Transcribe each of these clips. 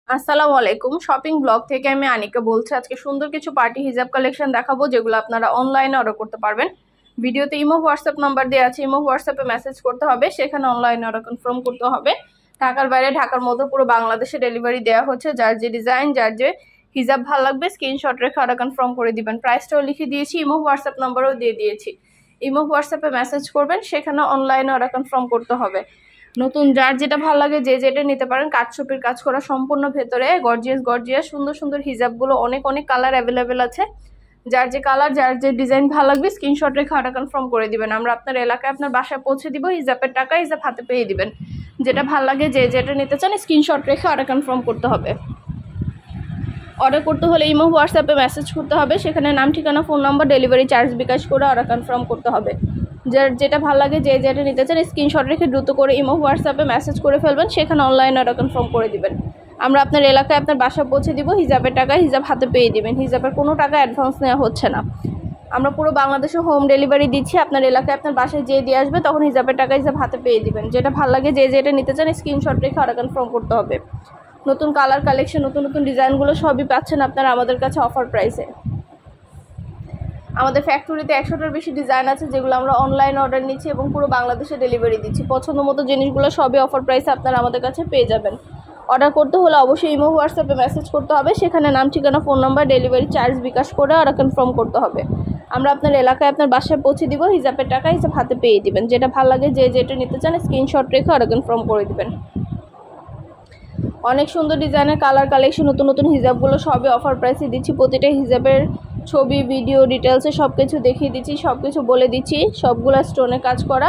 আসসালামু আলাইকুম। Shopping blog থেকে আমি আনিকা বলছি। আজকে সুন্দর কিছু পার্টি হিজাব কালেকশন দেখাবো, যেগুলো আপনারা অনলাইনে অর্ডার করতে পারবেন। ভিডিওতে ইমো হোয়াটসঅ্যাপ নাম্বার দেওয়া আছে, ইমো হোয়াটসঅ্যাপে মেসেজ করতে হবে, সেখানে অনলাইনে অর্ডার কনফার্ম করতে হবে। ঢাকার বাইরে, ঢাকার মধ্যে পুরো বাংলাদেশে ডেলিভারি দেওয়া হচ্ছে। যার যে ডিজাইন, যার যে হিজাব ভালো লাগবে স্ক্রিনশট রেখে অর্ডার কনফার্ম করে দিবেন। প্রাইসটাও লিখে দিয়েছি, ইমো হোয়াটসঅ্যাপ নাম্বারও দিয়ে দিয়েছি। ইমো হোয়াটসঅ্যাপে মেসেজ করবেন, সেখানে অনলাইনে অর্ডার কনফার্ম করতে হবে। নতুন যার যেটা ভালো লাগে যে যেটা নিতে পারেন। কাঠছবির কাজ করা সম্পূর্ণ, ভেতরে গর্জিয়াস গর্জিয়াস সুন্দর সুন্দর হিজাবগুলো অনেক অনেক কালার অ্যাভেলেবেল আছে। যার যে কালার, যার যে ডিজাইন ভালো লাগবে স্ক্রিনশট রেখে অর্ডার কনফার্ম করে দিবেন। আমরা আপনার এলাকায় আপনার বাসায় পৌঁছে দিব। হিজাবের টাকা হিজাব হাতে পেয়ে দিবেন। যেটা ভালো লাগে যে যেটা নিতে চান স্ক্রিনশট রেখে অর্ডার কনফার্ম করতে হবে। অর্ডার করতে হলে ইমো হোয়াটসঅ্যাপে মেসেজ করতে হবে, সেখানে নাম, ঠিকানা, ফোন নাম্বার, ডেলিভারি চার্জ বিকাশ করে অর্ডার কনফার্ম করতে হবে। যার যেটা ভালো লাগে যে যেটা নিতে চান স্ক্রিনশট রেখে দ্রুত করে ইমো হোয়াটসঅ্যাপে মেসেজ করে ফেলবেন, সেখানে অনলাইনে অর্ডার কনফার্ম করে দিবেন। আমরা আপনার এলাকায় আপনার বাসা পৌঁছে দিব। হিজাবের টাকা হিজাব হাতে পেয়ে দিবেন। হিজাবের কোনো টাকা অ্যাডভান্স নেওয়া হচ্ছে না। আমরা পুরো বাংলাদেশে হোম ডেলিভারি দিচ্ছি। আপনার এলাকায় আপনার বাসায় যে দিয়ে আসবে, তখন হিজাবের টাকা হিজাব হাতে পেয়ে দিবেন। যেটা ভালো লাগে যে যেটা নিতে চান স্ক্রিনশট রেখে অর্ডার কনফার্ম করতে হবে। নতুন কালার কালেকশন, নতুন নতুন ডিজাইনগুলো সবই পাচ্ছেন আপনারা আমাদের কাছে অফার প্রাইসে। আমাদের ফ্যাক্টরিতে 100টার বেশি ডিজাইন আছে, যেগুলো আমরা অনলাইন অর্ডার নিচ্ছি এবং পুরো বাংলাদেশে ডেলিভারি দিচ্ছি। পছন্দ মতো জিনিসগুলো সবই অফার প্রাইসে আপনারা আমাদের কাছে পেয়ে যাবেন। অর্ডার করতে হলে অবশ্যই ইমো হোয়াটসঅ্যাপে মেসেজ করতে হবে, সেখানে নাম, ঠিকানা, ফোন নাম্বার, ডেলিভারি চার্জ বিকাশ করে অর্ডার কনফার্ম করতে হবে। আমরা আপনার এলাকায় আপনার বাসায় পৌঁছে দিব। হিজাবের টাকা হিসাব হাতে পেয়ে দিবেন। যেটা ভালো লাগে যে যেটা নিতে চান স্ক্রিনশট রেখে অর্ডার কনফার্ম করে দিবেন। অনেক সুন্দর ডিজাইনের কালার কালেকশন, নতুন নতুন হিজাবগুলো সবই অফার প্রাইসে দিচ্ছি। প্রতিটা হিজাবের ছবি, ভিডিও, ডিটেলসে সব কিছু দেখিয়ে দিচ্ছি, সব কিছু বলে দিচ্ছি। সবগুলো স্টোনে কাজ করা।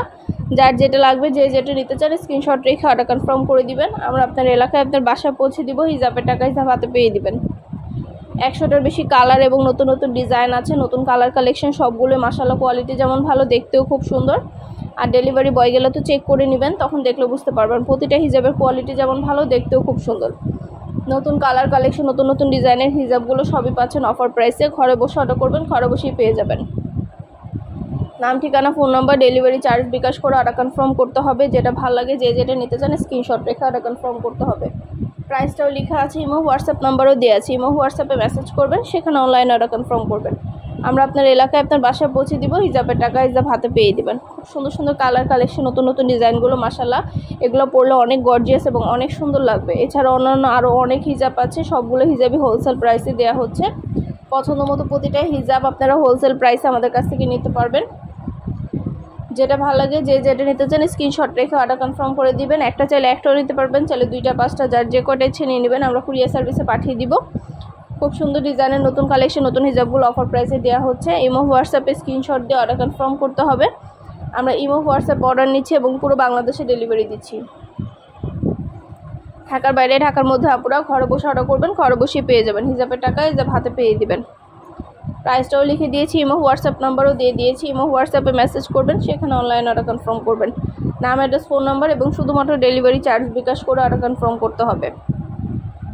যার যেটা লাগবে যে যেটা নিতে চান স্ক্রিনশট রেখে অর্ডার কনফার্ম করে দিবেন। আমরা আপনার এলাকায় আপনার বাসায় পৌঁছে দিব। হিজাবের টাকা হিসাব হাতে পেয়ে দিবেন। 100টার বেশি কালার এবং নতুন নতুন ডিজাইন আছে। নতুন কালার কালেকশন সবগুলো মাশাআল্লাহ, কোয়ালিটি যেমন ভালো, দেখতেও খুব সুন্দর। আর ডেলিভারি বয় গেলে তো চেক করে নেবেন, তখন দেখলে বুঝতে পারবেন। প্রতিটা হিজাবের কোয়ালিটি যেমন ভালো, দেখতেও খুব সুন্দর। নতুন কালার কালেকশন, নতুন নতুন ডিজাইনের হিজাবগুলো সবই পাচ্ছেন অফার প্রাইসে। ঘরে বসে অর্ডার করবেন, ঘরে বসেই পেয়ে যাবেন। নাম, ঠিকানা, ফোন নাম্বার, ডেলিভারি চার্জ বিকাশ করে অর্ডার কনফার্ম করতে হবে। যেটা ভালো লাগে যে যেটা নিতে চান স্ক্রিনশট রেখে অর্ডার কনফার্ম করতে হবে। প্রাইসটাও লেখা আছে, ইমো হোয়াটসঅ্যাপ নাম্বারও দেওয়া আছে। ইমো হোয়াটসঅ্যাপে মেসেজ করবেন, সেখানে অনলাইনে অর্ডার কনফার্ম করবেন। আমরা আপনার এলাকায় আপনার বাসায় পৌঁছে দিব। হিজাবের টাকা হিজাব হাতে পেয়ে দিবেন। খুব সুন্দর সুন্দর কালার কালেকশন, নতুন নতুন ডিজাইনগুলো মাশাআল্লাহ, এগুলো পরলে অনেক গর্জিয়াস এবং অনেক সুন্দর লাগবে। এছাড়া অন্যান্য আরও অনেক হিজাব আছে, সবগুলো হিজাবই হোলসেল প্রাইসে দেওয়া হচ্ছে। পছন্দ মতো প্রতিটা হিজাব আপনারা হোলসেল প্রাইসে আমাদের কাছ থেকে নিতে পারবেন। যেটা ভালো লাগে যে যেটা নিতে চান স্ক্রিনশট রেখে অর্ডার কনফার্ম করে দিবেন। একটা চাইলে একটাও নিতে পারবেন, চাইলে 2টা 5টা, যার যে কটা ইচ্ছে নিয়ে নেবেন। আমরা কুরিয়ার সার্ভিসে পাঠিয়ে দিব। খুব সুন্দর ডিজাইনের নতুন কালেকশন, নতুন হিজাবগুলো অফার প্রাইসে দেওয়া হচ্ছে। ইমো হোয়াটসঅ্যাপে স্ক্রিনশট দিয়ে অর্ডার কনফার্ম করতে হবে। আমরা ইমো হোয়াটসঅ্যাপ অর্ডার নিচ্ছি এবং পুরো বাংলাদেশে ডেলিভারি দিচ্ছি। ঢাকার বাইরে, ঢাকার মধ্যে আপুরা ঘরে বসে অর্ডার করবেন, ঘরে বসেই পেয়ে যাবেন। হিজাবের টাকা হিজাব হাতে পেয়ে দিবেন। প্রাইসটাও লিখে দিয়েছি, ইমো হোয়াটসঅ্যাপ নাম্বারও দিয়ে দিয়েছি। ইমো হোয়াটসঅ্যাপে মেসেজ করবেন, সেখানে অনলাইন অর্ডার কনফার্ম করবেন। নাম, অ্যাড্রেস, ফোন নাম্বার এবং শুধুমাত্র ডেলিভারি চার্জ বিকাশ করে অর্ডার কনফার্ম করতে হবে।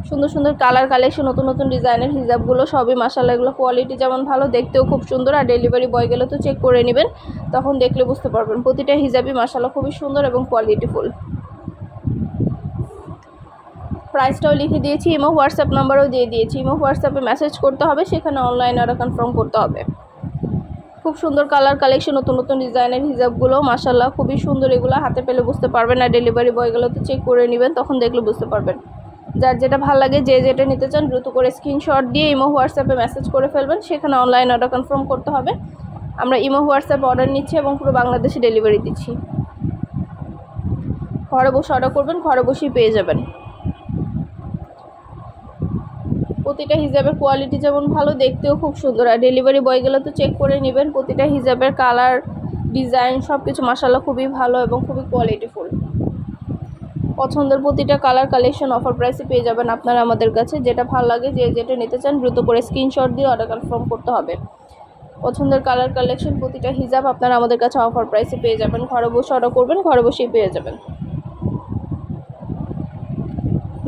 সুন্দর সুন্দর কালার কালেকশন, নতুন নতুন ডিজাইনের হিজাবগুলো সবই মাশাআল্লাহ, এগুলো কোয়ালিটি যেমন ভালো, দেখতেও খুব সুন্দর। আর ডেলিভারি বয় গেলে তো চেক করে নেবেন, তখন দেখলে বুঝতে পারবেন। প্রতিটা হিজাবই মাশাআল্লাহ খুবই সুন্দর এবং কোয়ালিটিফুল। প্রাইসটাও লিখে দিয়েছি, ইমো হোয়াটসঅ্যাপ নাম্বারও দিয়ে দিয়েছি। ইমো হোয়াটসঅ্যাপে মেসেজ করতে হবে, সেখানে অনলাইন অর্ডার কনফার্ম করতে হবে। খুব সুন্দর কালার কালেকশন, নতুন নতুন ডিজাইনের হিজাবগুলো মাশাআল্লাহ খুবই সুন্দর। এগুলো হাতে পেলে বুঝতে পারবেন, আর ডেলিভারি বয় গেলে তো চেক করে নেবেন, তখন দেখলে বুঝতে পারবেন। যার যেটা ভালো লাগে যে যেটা নিতে চান দ্রুত করে স্ক্রিনশট দিয়ে ইমো হোয়াটসঅ্যাপে মেসেজ করে ফেলবেন, সেখানে অনলাইন অর্ডার কনফার্ম করতে হবে। আমরা ইমো হোয়াটসঅ্যাপ অর্ডার নিচ্ছি এবং পুরো বাংলাদেশে ডেলিভারি দিচ্ছি। ঘরে বসে অর্ডার করবেন, ঘরে বসেই পেয়ে যাবেন। প্রতিটা হিজাবের কোয়ালিটি যেমন ভালো, দেখতেও খুব সুন্দর। আর ডেলিভারি বয় গেলে তো চেক করে নেবেন। প্রতিটা হিজাবের কালার, ডিজাইন সব কিছু মাশাআল্লাহ খুবই ভালো এবং খুবই কোয়ালিটিফুল। পছন্দের প্রতিটা কালার কালেকশন অফার প্রাইসে পেয়ে যাবেন আপনারা আমাদের কাছে। যেটা ভালো লাগে যে যেটা নিতে চান দ্রুত করে স্ক্রিনশট দিয়ে অর্ডার কনফার্ম করতে হবে। পছন্দের কালার কালেকশন, প্রতিটা হিজাব আপনারা আমাদের কাছে অফার প্রাইসে পেয়ে যাবেন। ঘরে বসে অর্ডার করবেন, ঘরে বসেই পেয়ে যাবেন।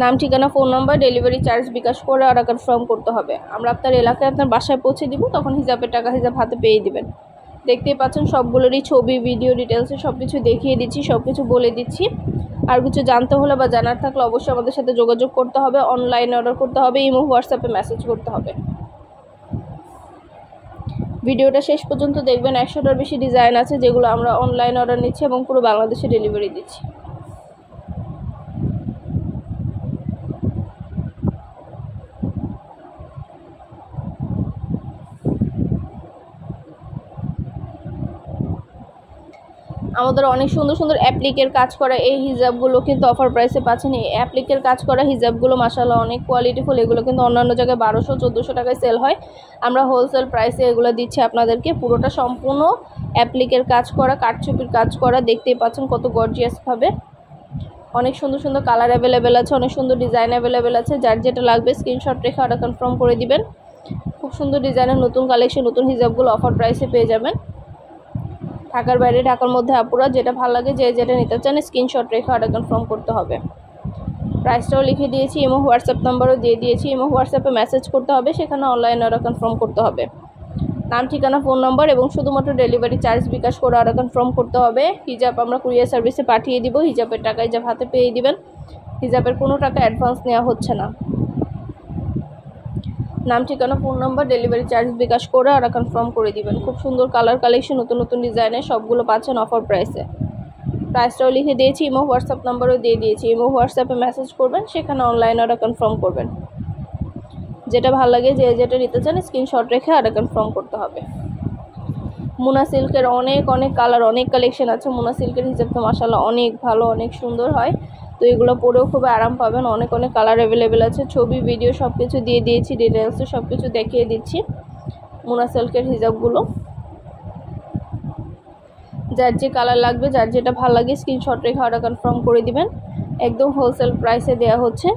নাম, ঠিকানা, ফোন নাম্বার, ডেলিভারি চার্জ বিকাশ করে অর্ডার কনফার্ম করতে হবে। আমরা আপনার এলাকায় আপনার বাসায় পৌঁছে দিব, তখন হিজাবের টাকা হিজাব হাতে পেয়ে দিবেন। দেখতেই পাচ্ছেন সবগুলোরই ছবি, ভিডিও, ডিটেলসে সব কিছু দেখিয়ে দিচ্ছি, সব কিছু বলে দিচ্ছি। আর কিছু জানতে হলে বা জানার থাকলে অবশ্যই আমাদের সাথে যোগাযোগ করতে হবে, অনলাইনে অর্ডার করতে হবে, ইমো হোয়াটসঅ্যাপে মেসেজ করতে হবে। ভিডিওটা শেষ পর্যন্ত দেখবেন। 100টার বেশি ডিজাইন আছে যেগুলো আমরা অনলাইন অর্ডার নিচ্ছি এবং পুরো বাংলাদেশে ডেলিভারি দিচ্ছি। আমাদের অনেক সুন্দর সুন্দর অ্যাপ্লিকের কাজ করা এই হিজাবগুলো কিন্তু অফার প্রাইসে পাচ্ছেন। এই অ্যাপ্লিকের কাজ করা হিজাবগুলো মাশাআল্লাহ অনেক কোয়ালিটিফুল। এগুলো কিন্তু অন্যান্য জায়গায় 1200-1400 টাকায় সেল হয়, আমরা হোলসেল প্রাইসে এগুলো দিচ্ছি আপনাদেরকে। পুরোটা সম্পূর্ণ অ্যাপ্লিকের কাজ করা, কাঠচুপির কাজ করা। দেখতেই পাচ্ছেন কত গর্জিয়াসভাবে। অনেক সুন্দর সুন্দর কালার অ্যাভেলেবেল আছে, অনেক সুন্দর ডিজাইন অ্যাভেলেবেল আছে। যার যেটা লাগবে স্ক্রিনশট রেখে অর্ডার কনফার্ম করে দিবেন। খুব সুন্দর ডিজাইনের নতুন কালেকশন, নতুন হিজাবগুলো অফার প্রাইসে পেয়ে যাবেন। ঢাকার বাইরে, ঢাকার মধ্যে আপুরা যেটা ভালো লাগে যে যেটা নিতে চান স্ক্রিনশট রেখে অর্ডার কনফার্ম করতে হবে। প্রাইসটাও লিখে দিয়েছি, ইমো হোয়াটসঅ্যাপ নাম্বারও দিয়ে দিয়েছি। ইমো হোয়াটসঅ্যাপে মেসেজ করতে হবে, সেখানে অনলাইন অর্ডার কনফার্ম করতে হবে। নাম, ঠিকানা, ফোন নাম্বার এবং শুধুমাত্র ডেলিভারি চার্জ বিকাশ করে অর্ডার কনফার্ম করতে হবে। হিজাব আমরা কুরিয়ার সার্ভিসে পাঠিয়ে দিব। হিজাবের টাকা হিজাব হাতে পেয়ে দিবেন। হিজাবের কোনো টাকা অ্যাডভান্স নেওয়া হচ্ছে না। নাম, ঠিকানা, ফোন নাম্বার, ডেলিভারি চার্জ বিকাশ করে অর্ডার কনফার্ম করে দিবেন। খুব সুন্দর কালার কালেকশন, নতুন নতুন ডিজাইনের সবগুলো পাচ্ছেন অফার প্রাইসে। প্রাইসটাও লিখে দিয়েছি, ইমো হোয়াটসঅ্যাপ নাম্বারও দিয়ে দিয়েছি। ইমো হোয়াটসঅ্যাপে মেসেজ করবেন, সেখানে অনলাইন অর্ডার কনফার্ম করবেন। যেটা ভালো লাগে যে যেটা নিতে চান স্ক্রিনশট রেখে অর্ডার কনফার্ম করতে হবে। মুনা সিল্কের অনেক অনেক কালার, অনেক কালেকশন আছে। মুনা সিল্কের হিসাব তো মাশাআল্লাহ অনেক ভালো, অনেক সুন্দর হয়। তো এগুলো পরেও খুব আরাম পাবেন। অনেক অনেক কালার অ্যাভেলেবেল আছে। ছবি, ভিডিও সব কিছু দিয়ে দিয়েছি, ডিটেলসে সব কিছু দেখিয়ে দিচ্ছি মুনা সিল্কের হিজাবগুলো। যার যে কালার লাগবে, যার যেটা ভালো লাগে স্ক্রিনশট রেখে অর্ডার কনফার্ম করে দিবেন। একদম হোলসেল প্রাইসে দেওয়া হচ্ছে,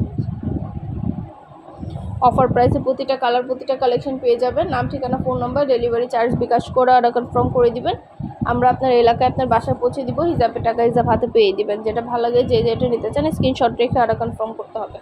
অফার প্রাইসে প্রতিটা কালার, প্রতিটা কালেকশন পেয়ে যাবেন। নাম, ঠিকানা, ফোন নাম্বার, ডেলিভারি চার্জ বিকাশ করে অর্ডার কনফার্ম করে দিবেন। আমরা আপনার এলাকায় আপনার বাসায় পৌঁছে দিব। হিজাবের টাকা হিজাব হাতে পেয়ে দিবেন। যেটা ভালো লাগে যে যেটা নিতে চান স্ক্রিনশট রেখে অর্ডার কনফার্ম করতে হবে।